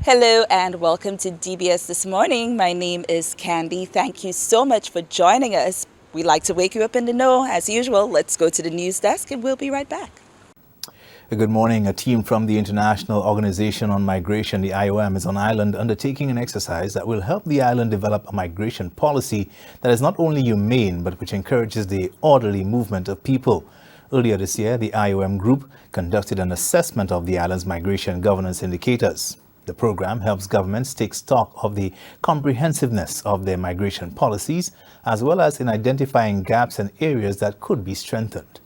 Hello and welcome to DBS This Morning. My name is Candy. Thank you so much for joining us. We like to wake you up in the know. As usual, let's go to the news desk and we'll be right back. Good morning. A team from the International Organization on Migration, the IOM, is on island undertaking an exercise that will help the island develop a migration policy that is not only humane but which encourages the orderly movement of people. Earlier this year, the IOM group conducted an assessment of the island's migration governance indicators. The program helps governments take stock of the comprehensiveness of their migration policies, as well as in identifying gaps and areas that could be strengthened.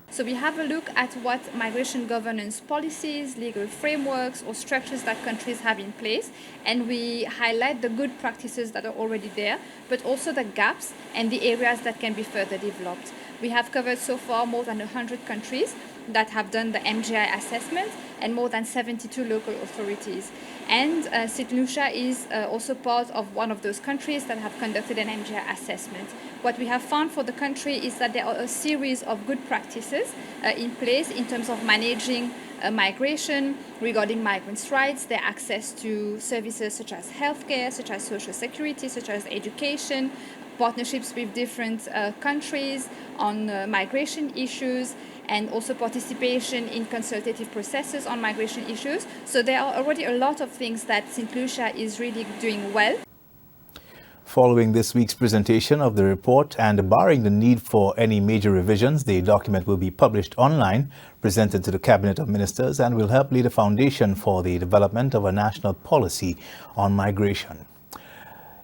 So we have a look at what migration governance policies, legal frameworks or structures that countries have in place, and we highlight the good practices that are already there, but also the gaps and the areas that can be further developed. We have covered so far more than 100 countries that have done the MGI assessment and more than 72 local authorities. And St. Lucia is also part of one of those countries that have conducted an MGI assessment. What we have found for the country is that there are a series of good practices in place in terms of managing migration, regarding migrants' rights, their access to services such as healthcare, such as social security, such as education, partnerships with different countries on migration issues, and also participation in consultative processes on migration issues. So there are already a lot of things that St. Lucia is really doing well. Following this week's presentation of the report and barring the need for any major revisions, the document will be published online, presented to the Cabinet of Ministers, and will help lay the foundation for the development of a national policy on migration.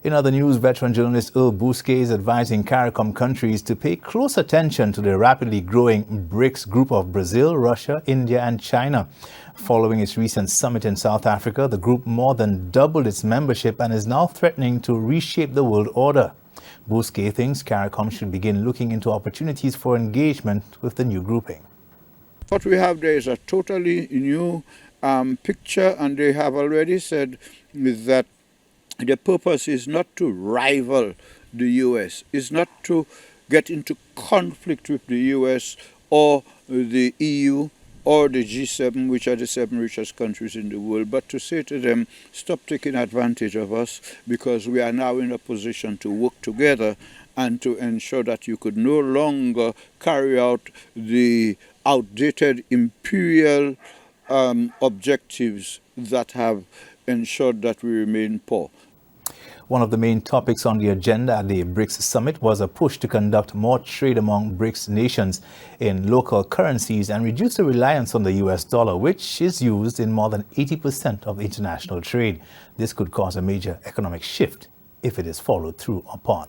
In other news, veteran journalist Earl Bousquet is advising CARICOM countries to pay close attention to the rapidly growing BRICS group of Brazil, Russia, India and China. Following its recent summit in South Africa, the group more than doubled its membership and is now threatening to reshape the world order. Bousquet thinks CARICOM should begin looking into opportunities for engagement with the new grouping. What we have there is a totally new picture, and they have already said that the purpose is not to rival the U.S., is not to get into conflict with the U.S. or the EU or the G7, which are the 7 richest countries in the world, but to say to them, stop taking advantage of us, because we are now in a position to work together and to ensure that you could no longer carry out the outdated imperial objectives that have ensured that we remain poor. One of the main topics on the agenda at the BRICS summit was a push to conduct more trade among BRICS nations in local currencies and reduce the reliance on the US dollar, which is used in more than 80% of international trade. This could cause a major economic shift if it is followed through upon.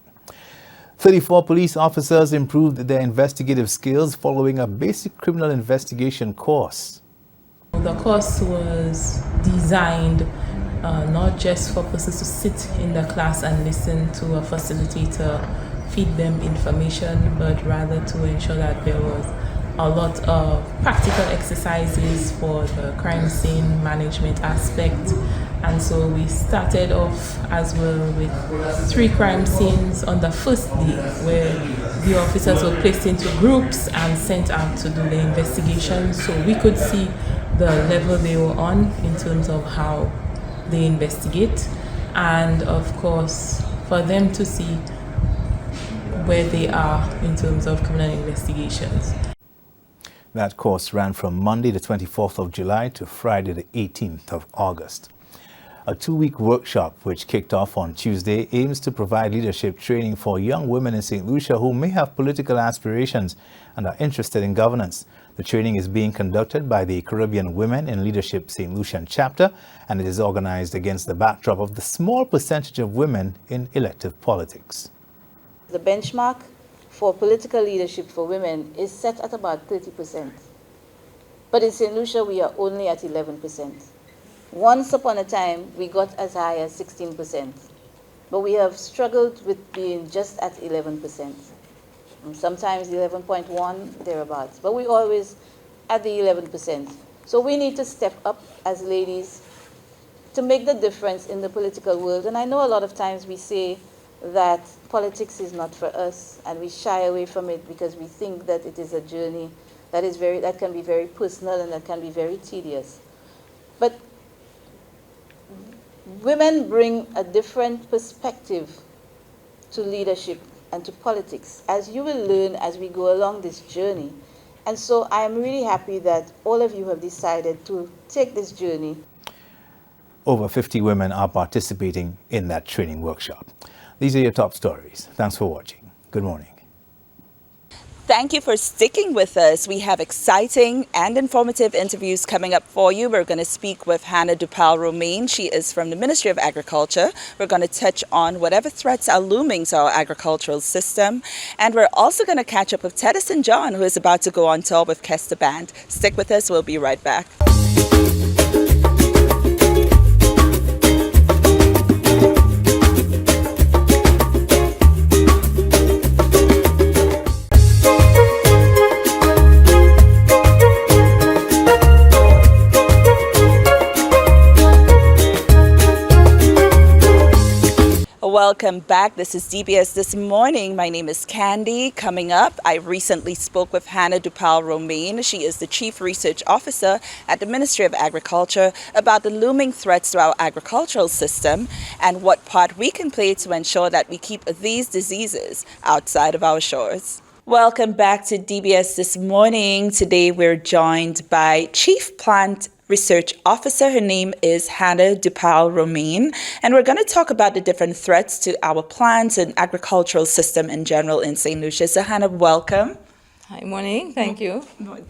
34 police officers improved their investigative skills following a basic criminal investigation course. The course was designed not just for persons to sit in the class and listen to a facilitator feed them information, but rather to ensure that there was a lot of practical exercises for the crime scene management aspect. And so we started off as well with 3 crime scenes on the first day, where the officers were placed into groups and sent out to do the investigation, so we could see the level they were on in terms of how they investigate, and of course for them to see where they are in terms of criminal investigations. That course ran from Monday the 24th of July to Friday the 18th of August. A 2-week workshop which kicked off on Tuesday aims to provide leadership training for young women in St. Lucia who may have political aspirations and are interested in governance. The training is being conducted by the Caribbean Women in Leadership St. Lucian chapter, and it is organized against the backdrop of the small percentage of women in elective politics. The benchmark for political leadership for women is set at about 30%. But in St. Lucia, we are only at 11%. Once upon a time, we got as high as 16%. But we have struggled with being just at 11%. Sometimes 11.1, thereabouts. But we always at the 11%. So we need to step up as ladies to make the difference in the political world. And I know a lot of times we say that politics is not for us, and we shy away from it because we think that it is a journey that can be very personal and that can be very tedious. But women bring a different perspective to leadership and to politics, as you will learn as we go along this journey. And so I am really happy that all of you have decided to take this journey. Over 50 women are participating in that training workshop. These are your top stories. Thanks for watching. Good morning. Thank you for sticking with us. We have exciting and informative interviews coming up for you. We're going to speak with Hannah Dupal-Romain. She is from the Ministry of Agriculture. We're going to touch on whatever threats are looming to our agricultural system. And we're also going to catch up with Teddyson John, who is about to go on tour with Kester Band. Stick with us. We'll be right back. Welcome back. This is DBS This Morning. My name is Candy. Coming up, I recently spoke with Hannah Dupal-Romain. She is the Chief Research Officer at the Ministry of Agriculture about the looming threats to our agricultural system and what part we can play to ensure that we keep these diseases outside of our shores. Welcome back to DBS This Morning. Today we're joined by Chief Plant Research Officer. Her name is Hannah Dupal-Romain, and we're going to talk about the different threats to our plants and agricultural system in general in St. Lucia. So Hannah, welcome. Hi, morning. Thank you.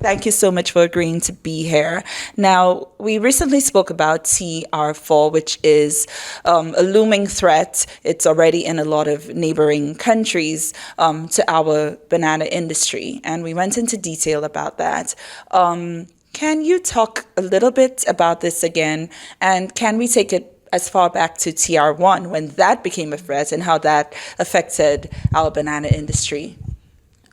Thank you so much for agreeing to be here. Now, we recently spoke about TR4, which is a looming threat. It's already in a lot of neighboring countries to our banana industry, and we went into detail about that. Can you talk a little bit about this again? And can we take it as far back to TR1 when that became a threat and how that affected our banana industry?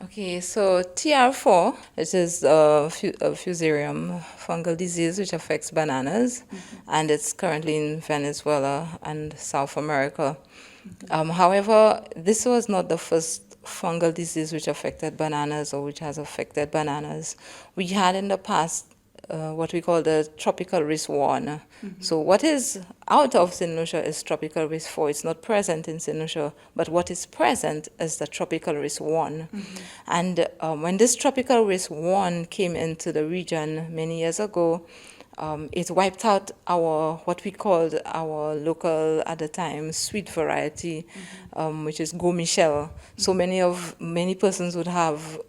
Okay, so TR4, which is a fusarium fungal disease which affects bananas, and it's currently in Venezuela and South America. However, this was not the first fungal disease which affected bananas or which has affected bananas. We had in the past what we call the tropical risk 1. So what is out of St. Lucia is tropical risk 4. It's not present in St. Lucia, but what is present is the tropical risk 1. And when this tropical risk 1 came into the region many years ago, it wiped out what we called our local, at the time, sweet variety, which is Go Michel. So many persons would have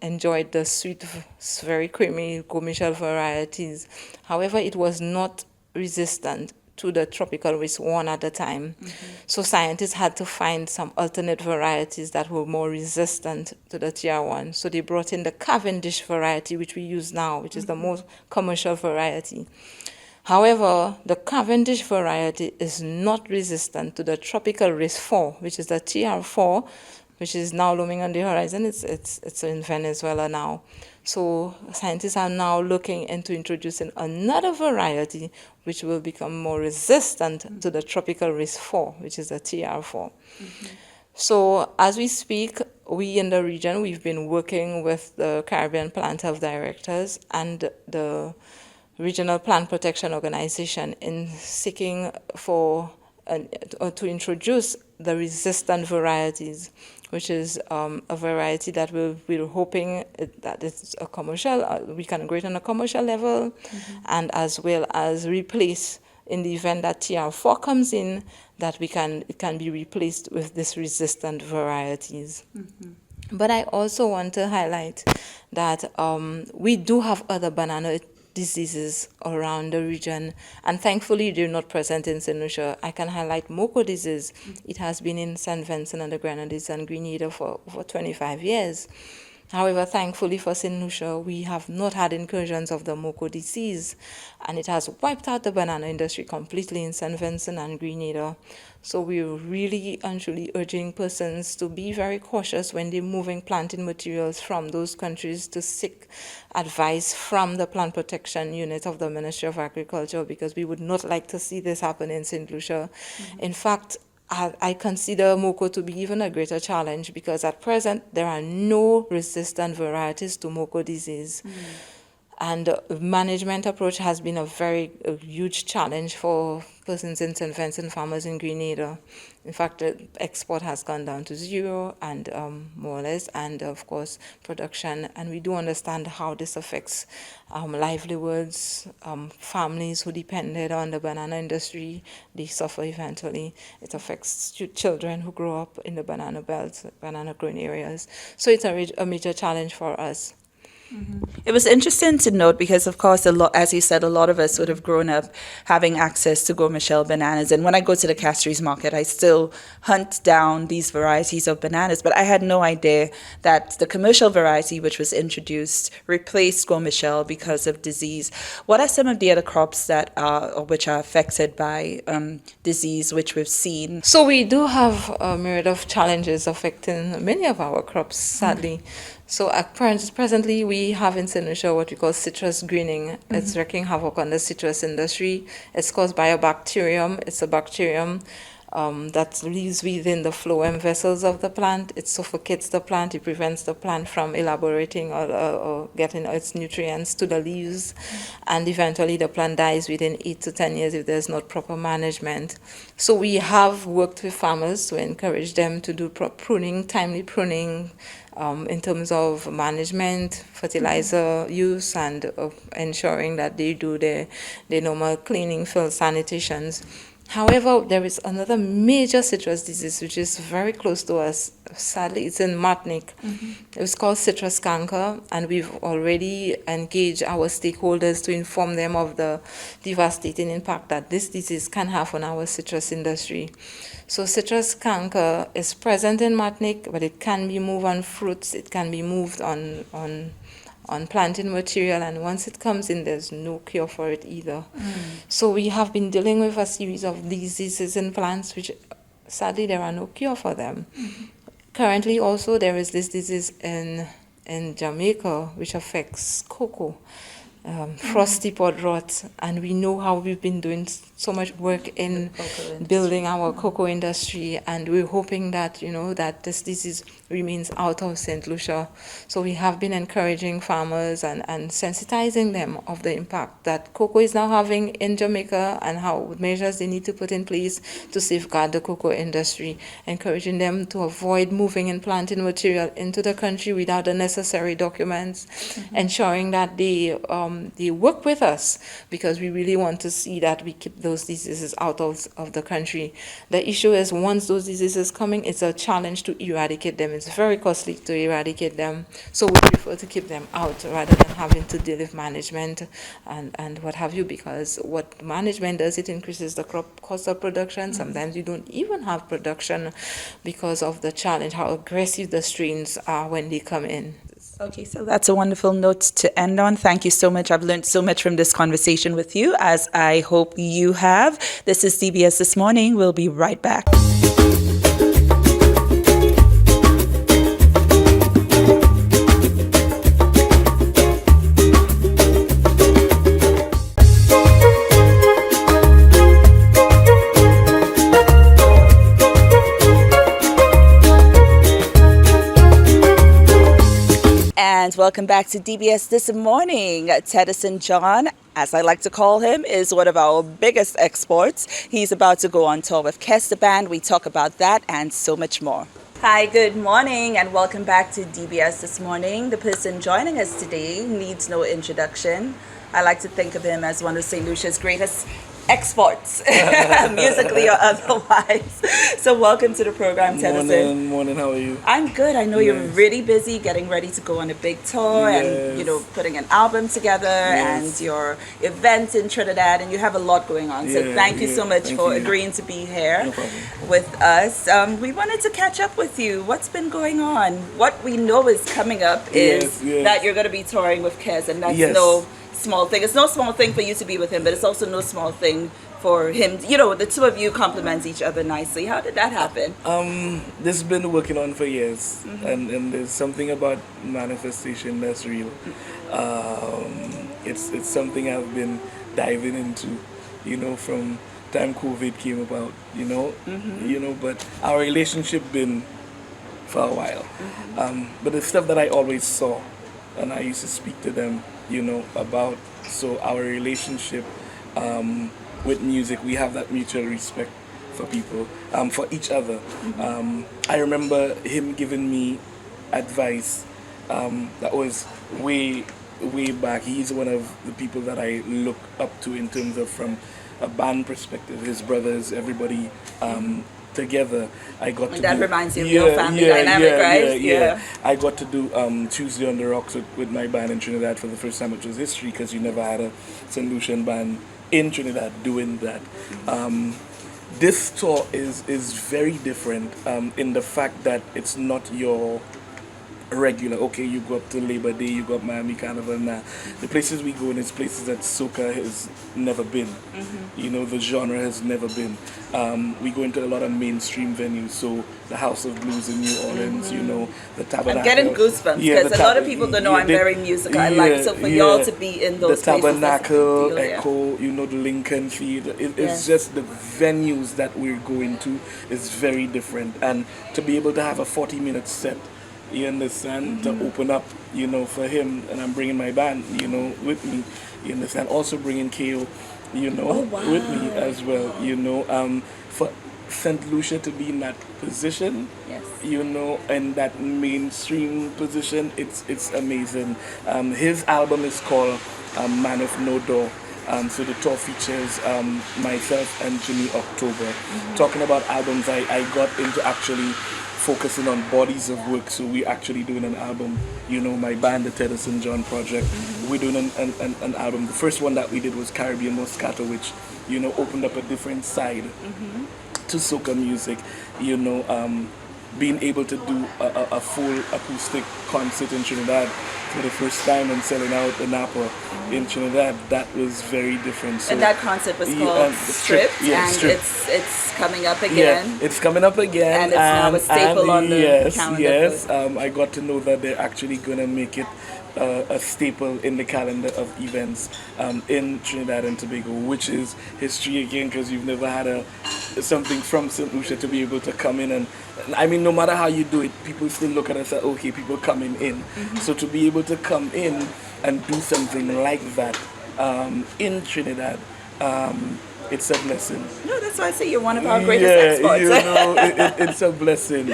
enjoyed the sweet, very creamy Go Michel varieties. However, it was not resistant to the tropical risk 1 at the time. So scientists had to find some alternate varieties that were more resistant to the TR1. So they brought in the Cavendish variety, which we use now, which is the most commercial variety. However, the Cavendish variety is not resistant to the tropical risk 4, which is the TR4, which is now looming on the horizon. It's in Venezuela now. So scientists are now looking into introducing another variety which will become more resistant to the tropical risk 4, which is the TR4. So as we speak, we in the region, we've been working with the Caribbean Plant Health Directors and the Regional Plant Protection Organization in seeking for to introduce the resistant varieties, which is a variety that we're hoping that it's a commercial, we can grow it on a commercial level, and as well as replace, in the event that TR4 comes in, that it can be replaced with this resistant varieties. But I also want to highlight that we do have other banana diseases around the region, and thankfully they're not present in St. Lucia. I can highlight Moco disease. It has been in St. Vincent and the Grenadines and Grenada for 25 years. However, thankfully for St. Lucia, we have not had incursions of the Moco disease, and it has wiped out the banana industry completely in St. Vincent and Grenada. So we're really and truly urging persons to be very cautious when they're moving planting materials from those countries, to seek advice from the plant protection unit of the Ministry of Agriculture, because we would not like to see this happen in St. Lucia. In fact, I consider Moco to be even a greater challenge, because at present there are no resistant varieties to Moco disease. And management approach has been a huge challenge for persons intervention farmers in Grenada. In fact, the export has gone down to zero, and more or less, and of course production. And we do understand how this affects livelihoods, families who depended on the banana industry. They suffer eventually. It affects children who grow up in the banana belts, banana growing areas. So it's a major challenge for us. It was interesting to note because, of course, as you said, a lot of us would have grown up having access to Go Michelle bananas. And when I go to the Castries market, I still hunt down these varieties of bananas. But I had no idea that the commercial variety, which was introduced, replaced Go Michelle because of disease. What are some of the other crops that which are affected by disease, which we've seen? So we do have a myriad of challenges affecting many of our crops, sadly. So presently, we have in St. Lucia what we call citrus greening. It's wreaking havoc on the citrus industry. It's caused by a bacterium. It's a bacterium that lives within the phloem vessels of the plant. It suffocates the plant. It prevents the plant from elaborating or getting its nutrients to the leaves. And eventually, the plant dies within 8 to 10 years if there's not proper management. So we have worked with farmers to encourage them to do pruning, timely pruning, in terms of management, fertilizer use, and ensuring that they do their normal cleaning, field sanitations. However, there is another major citrus disease which is very close to us. Sadly, it's in Martinique. It's called citrus canker, and we've already engaged our stakeholders to inform them of the devastating impact that this disease can have on our citrus industry. So citrus canker is present in Martinique, but it can be moved on fruits, it can be moved on planting material, and once it comes in, there's no cure for it either. So we have been dealing with a series of diseases in plants, which sadly there are no cure for them. Currently also there is this disease in Jamaica which affects cocoa. Frosty pod rot, and we know how we've been doing so much work in building our cocoa industry, and we're hoping that that this disease remains out of St. Lucia. So we have been encouraging farmers and sensitizing them of the impact that cocoa is now having in Jamaica and how measures they need to put in place to safeguard the cocoa industry, encouraging them to avoid moving and planting material into the country without the necessary documents, ensuring that they work with us, because we really want to see that we keep those diseases out of the country. The issue is, once those diseases coming, it's a challenge to eradicate them. It's very costly to eradicate them, so we prefer to keep them out rather than having to deal with management and what have you, because what management does, it increases the crop cost of production. Sometimes you don't even have production because of the challenge, how aggressive the strains are when they come in. Okay, so that's a wonderful note to end on. Thank you so much. I've learned so much from this conversation with you, as I hope you have. This is CBS This Morning. We'll be right back. And welcome back to DBS This Morning. Teddyson John, as I like to call him, is one of our biggest exports. He's about to go on tour with Kester Band. We talk about that and so much more. Hi, good morning, and welcome back to DBS This Morning. The person joining us today needs no introduction. I like to think of him as one of St. Lucia's greatest exports, musically or otherwise. So welcome to the program, Teddyson. Morning, how are you? I'm good. I know you're really busy getting ready to go on a big tour and, putting an album together and your event in Trinidad, and you have a lot going on. So thank you so much for agreeing to be here with us. We wanted to catch up with you. What's been going on? What we know is coming up is that you're going to be touring with Kez, and that's no small thing. It's no small thing for you to be with him, but it's also no small thing for him. The two of you complement each other nicely. How did that happen? This has been working on for years, and there's something about manifestation that's real. It's something I've been diving into, from time COVID came about, but our relationship been for a while. But the stuff that I always saw, and I used to speak to them about so our relationship with music. We have that mutual respect for people, for each other. I remember him giving me advice that was way back. He's one of the people that I look up to in terms of from a band perspective. His brothers, everybody together. I got And to that do, reminds you of your family dynamic, right? Yeah. I got to do Tuesday on the Rocks with my band in Trinidad for the first time, which was history because you never had a St. Lucian band in Trinidad doing that. This tour is very different in the fact that it's not your regular. Okay, you go up to Labor Day, you go up Miami Carnival. Now, the places we go in is places that soca has never been. The genre has never been. We go into a lot of mainstream venues, so the House of Blues in New Orleans, the Tabernacle. I'm getting goosebumps because a lot of people don't know I'm very musical. I like so for y'all to be in those the places. Tabernacle, That's a big deal, Echo, the Lincoln Theater. It's just the venues that we're going to is very different, and to be able to have a 40-minute set. You understand? To open up, for him, and I'm bringing my band, with me. You understand? Also bringing KO, with me as well. For St. Lucia to be in that position, Yes. In that mainstream position, it's amazing. His album is called Man of No Door. So the tour features myself and Jimmy October. Talking about albums, I got into actually focusing on bodies of work. So we're actually doing an album, my band, the Teddyson John project. We're doing an album. The first one that we did was Caribbean Moscato, which, opened up a different side to soca music. Being able to do a full acoustic concert in Trinidad for the first time and selling out the Napa in Trinidad, that was very different. So, And that concert was called Stripped, and Stripped. it's coming up again. Yeah, it's coming up again. And it's now a staple on the calendar. Yes, I got to know that they're actually going to make it a staple in the calendar of events in Trinidad and Tobago, which is history again, because you've never had something from St. Lucia to be able to come in and I mean, no matter how you do it, people still look at us and say, okay, people coming in. So to be able to come in and do something like that in Trinidad, it's a blessing. No, that's why I say you're one of our greatest exports. It's a blessing,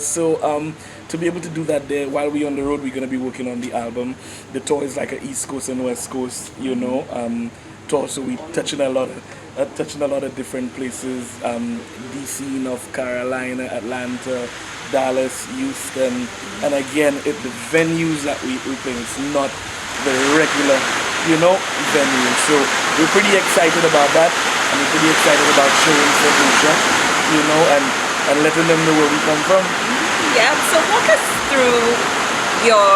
So to be able to do that there, while we're on the road, we're going to be working on the album. The tour is like an East Coast and West Coast, tour. So we're touching a lot of different places, DC, North Carolina, Atlanta, Dallas, Houston, and again, the venues that we open, it's not the regular, venue. So we're pretty excited about that, and we're pretty excited about showing St. Lucia, and letting them know where we come from. Yeah, so walk us through your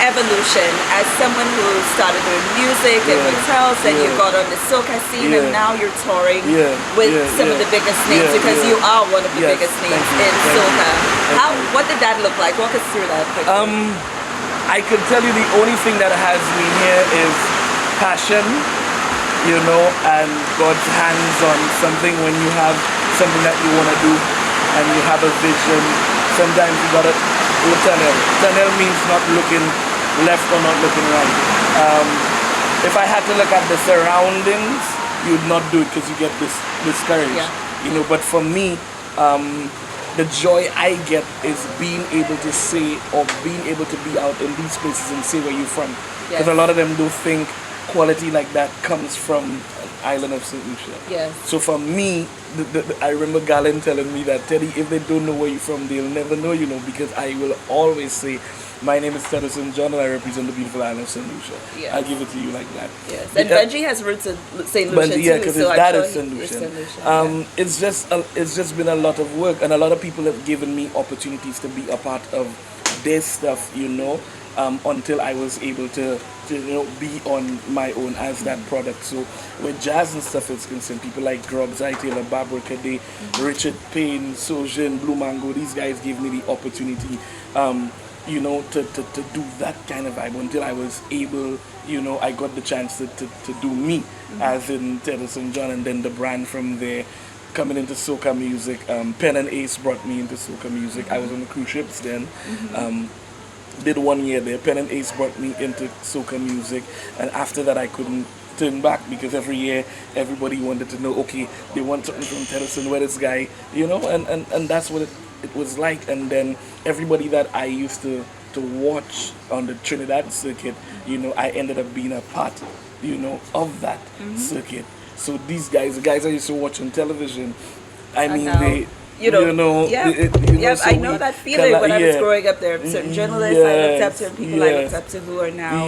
evolution as someone who started doing music and hotels, and you got on the soca scene, and now you're touring with some of the biggest names because you are one of the biggest names in soca. What did that look like? Walk us through that quickly. I can tell you the only thing that has me here is passion, and God's hands on something. When you have something that you want to do and you have a vision, sometimes you gotta tunnel. Tunnel means not looking left or not looking right. If I had to look at the surroundings, you'd not do it because you get discouraged. But for me, the joy I get is being able to say or being able to be out in these places and say where you're from. Because a lot of them don't think quality like that comes from an island of St. Lucia. Yes. So for me, I remember Galen telling me that, Teddy, if they don't know where you're from, they'll never know, because I will always say, my name is Teddyson John and I represent the beautiful island of St. Lucia. I'll give it to you like that. Yes. And Benji has roots in St. Lucia too. Yeah, because his dad is St. Lucian. It's just been a lot of work, and a lot of people have given me opportunities to be a part of their stuff, until I was able to be on my own as that product. So with jazz and stuff is concerned, people like Grub, Taylor, Barbara Cadet, Richard Payne, Sojin, Blue Mango, these guys gave me the opportunity to do that kind of vibe until I was able, I got the chance to do me as in Teddyson John, and then the brand from there coming into soca music. Pen and Ace brought me into soca music. I was on the cruise ships then. did 1 year there. Pen and Ace brought me into soca music, and after that I couldn't turn back because every year everybody wanted to know, okay, they want something from Teddyson, where this guy, and that's what it was like. And then everybody that I used to watch on the Trinidad circuit, I ended up being a part, of that circuit. So these guys, the guys I used to watch on television, I mean, they, I know that feeling when I was growing up. There are certain journalists I looked up to, and people I looked up to who are now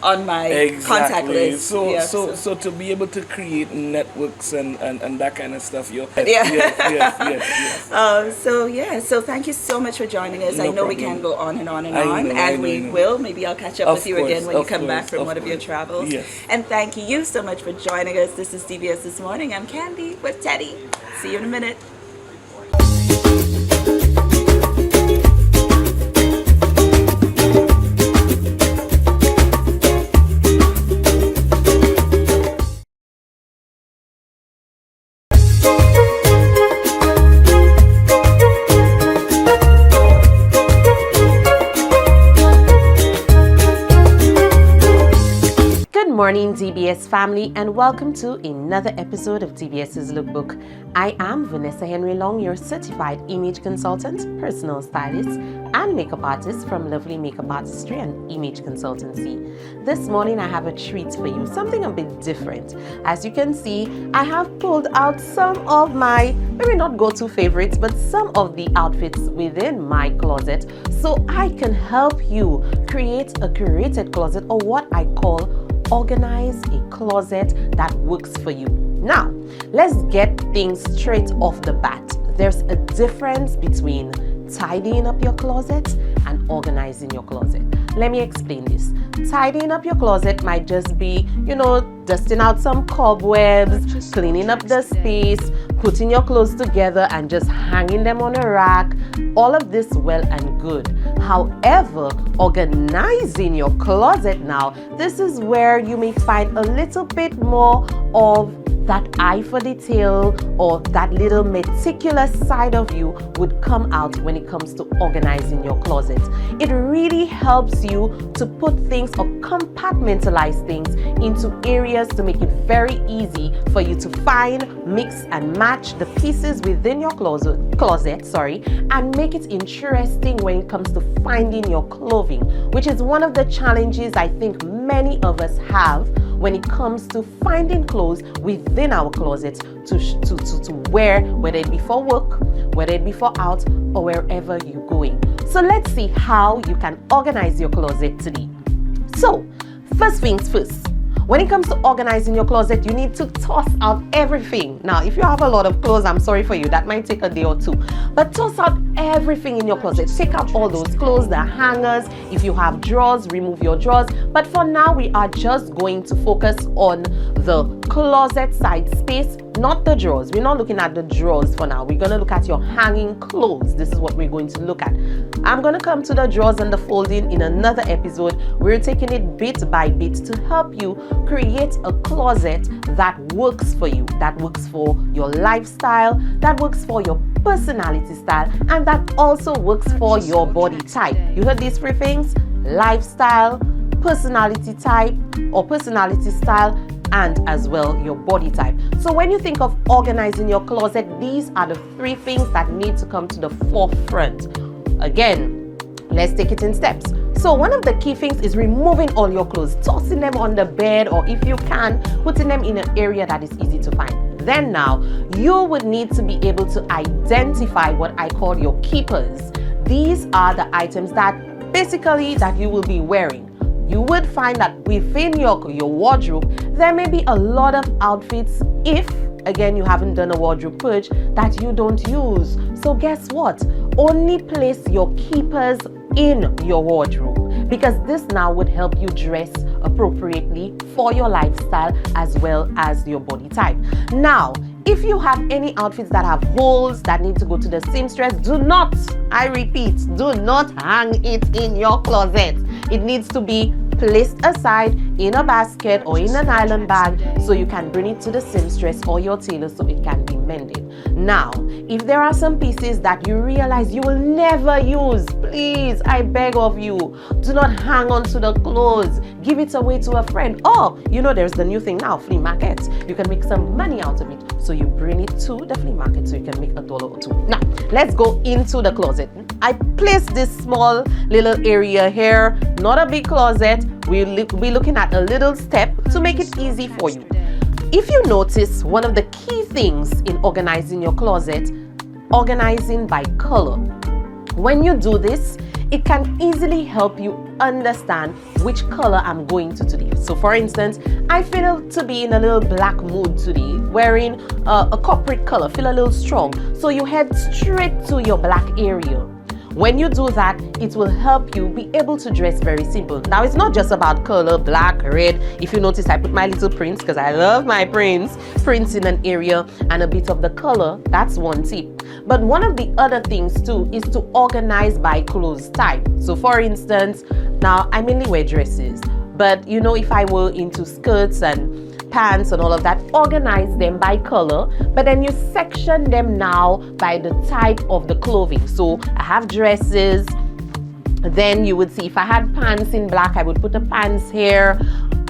on my contact list. So to be able to create networks and that kind of stuff, So thank you so much for joining us. No I know we problem. can go on and on and I on, know, and I we know. will. Maybe I'll catch up Of with you course, again when you of come back course, from of one of your course. travels. Yes. And thank you so much for joining us. This is DBS This Morning. I'm Candy with Teddy. See you in a minute. Good morning, DBS family, and welcome to another episode of DBS's Lookbook. I am Vanessa Henry Long, your certified image consultant, personal stylist, and makeup artist from Lovely Makeup Artistry and Image Consultancy. This morning, I have a treat for you, something a bit different. As you can see, I have pulled out some of my, maybe not go-to favorites, but some of the outfits within my closet so I can help you create a curated closet, or what I call organize a closet that works for you. Now, let's get things straight off the bat. There's a difference between tidying up your closet and organizing your closet. Let me explain this. Tidying up your closet might just be, dusting out some cobwebs, cleaning up the space, putting your clothes together and just hanging them on a rack. All of this well and good. However, organizing your closet now, this is where you may find a little bit more of that eye for detail, or that little meticulous side of you would come out when it comes to organizing your closet. It really helps you to put things or compartmentalize things into areas to make it very easy for you to find, mix and match the pieces within your closet, and make it interesting when it comes to finding your clothing, which is one of the challenges I think many of us have when it comes to finding clothes within our closet to wear, whether it be for work, whether it be for out, or wherever you're going. So let's see how you can organize your closet today. So, first things first. When it comes to organizing your closet, you need to toss out everything. Now, if you have a lot of clothes, I'm sorry for you. That might take a day or two. But toss out everything in your closet. Take out all those clothes, the hangers. If you have drawers, remove your drawers. But for now, we are just going to focus on the closet side space, not the drawers. We're not looking at the drawers for now. We're going to look at your hanging clothes. This is what we're going to look at. I'm going to come to the drawers and the folding in another episode. We're taking it bit by bit to help you create a closet that works for you, that works for your lifestyle, that works for your personality style, and that also works for your body type. You heard these three things: lifestyle, personality type or personality style, and as well your body type. So when you think of organizing your closet, these are the three things that need to come to the forefront. Again, let's take it in steps. So one of the key things is removing all your clothes, tossing them on the bed, or if you can, putting them in an area that is easy to find. Then now, you would need to be able to identify what I call your keepers. These are the items that basically that you will be wearing. You would find that within your wardrobe, there may be a lot of outfits, if again you haven't done a wardrobe purge, that you don't use. So guess what? Only place your keepers in your wardrobe, because this now would help you dress appropriately for your lifestyle as well as your body type. Now, if you have any outfits that have holes that need to go to the seamstress, do not, I repeat, do not hang it in your closet. It needs to be placed aside in a basket or in a nylon bag so you can bring it to the seamstress or your tailor so it can be mended. Now, if there are some pieces that you realize you will never use, please, I beg of you, do not hang on to the clothes. Give it away to a friend. Or, you know, there's the new thing now, flea markets. You can make some money out of it. So you bring it to the flea market so you can make $1 or $2. Now, let's go into the closet. I placed this small little area here, not a big closet. We'll be looking at a little step to make it easy for you. If you notice, one of the key things in organizing your closet, organizing by color. When you do this, it can easily help you understand which color I'm going to today. So for instance, I feel to be in a little black mood today, wearing a corporate color, feel a little strong. So you head straight to your black area. When you do that, it will help you be able to dress very simple. Now, it's not just about color, black, red. If you notice, I put my little prints because I love my prints in an area and a bit of the color. That's one tip. But one of the other things too is to organize by clothes type. So for instance, now I mainly wear dresses, but you know, if I were into skirts and pants and all of that, organize them by color, but then you section them now by the type of the clothing. So I have dresses, then you would see if I had pants in black, I would put the pants here.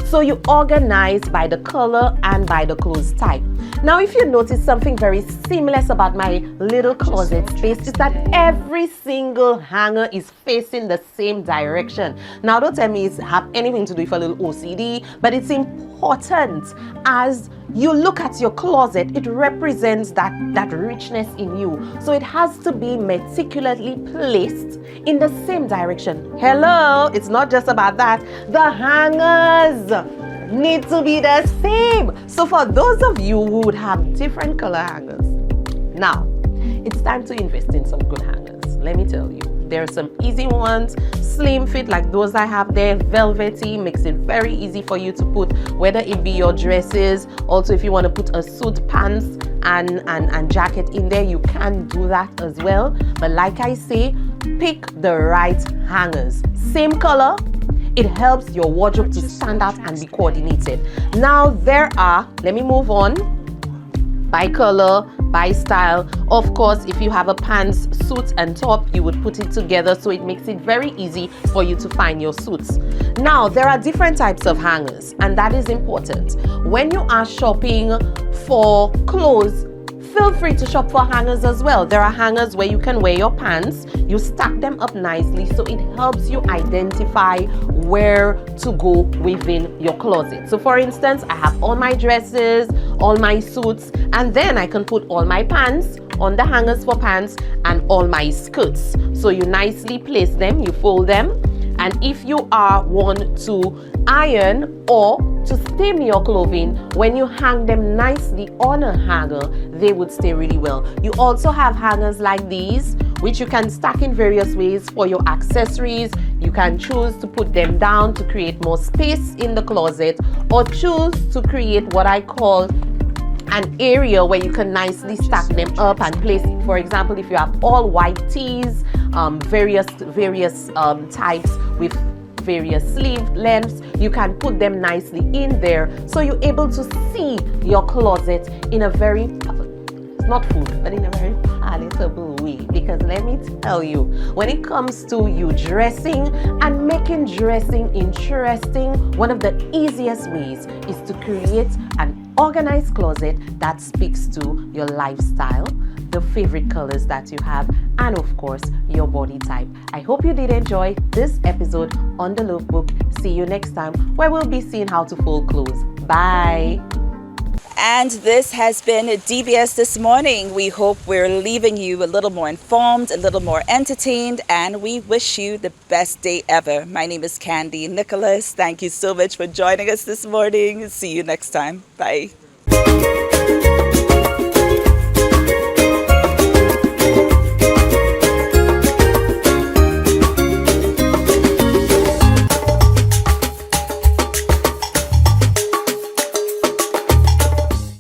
So you organize by the color and by the clothes type. Now, if you notice something very seamless about my little closet space is that every single hanger is facing the same direction. Now, don't tell me it's have anything to do with a little OCD, but it's important as you look at your closet, it represents that richness in you. So it has to be meticulously placed in the same direction. Hello, it's not just about that. The hangers need to be the same. So for those of you who would have different color hangers, now it's time to invest in some good hangers. Let me tell you, there are some easy ones, slim fit like those I have there, velvety, makes it very easy for you to put, whether it be your dresses. Also, if you want to put a suit, pants and jacket in there, you can do that as well. But like I say, pick the right hangers. Same color. It helps your wardrobe to stand out and be coordinated. Now there are, let me move on, by color, by style. Of course, if you have a pants, suit and top, you would put it together so it makes it very easy for you to find your suits. Now, there are different types of hangers, and that is important. When you are shopping for clothes, feel free to shop for hangers as well. There are hangers where you can wear your pants, you stack them up nicely so it helps you identify where to go within your closet. So for instance, I have all my dresses, all my suits, and then I can put all my pants on the hangers for pants and all my skirts. So you nicely place them, you fold them, and if you are one to iron or to steam your clothing, when you hang them nicely on a hanger, they would stay really well. You also have hangers like these, which you can stack in various ways for your accessories. You can choose to put them down to create more space in the closet, or choose to create what I call an area where you can nicely stack them up and place it. For example, if you have all white tees, various types with various sleeve lengths, you can put them nicely in there so you're able to see your closet in a very, not full, but in a very palatable way. Because let me tell you, when it comes to you dressing and making dressing interesting, one of the easiest ways is to create an organized closet that speaks to your lifestyle, the favorite colors that you have, and of course your body type. I hope you did enjoy this episode on the Lookbook. See you next time, where we'll be seeing how to fold clothes. Bye. And this has been DBS This Morning. We hope we're leaving you a little more informed, a little more entertained, and we wish you the best day ever. My name is Candy Nicholas. Thank you so much for joining us this morning. See you next time. Bye.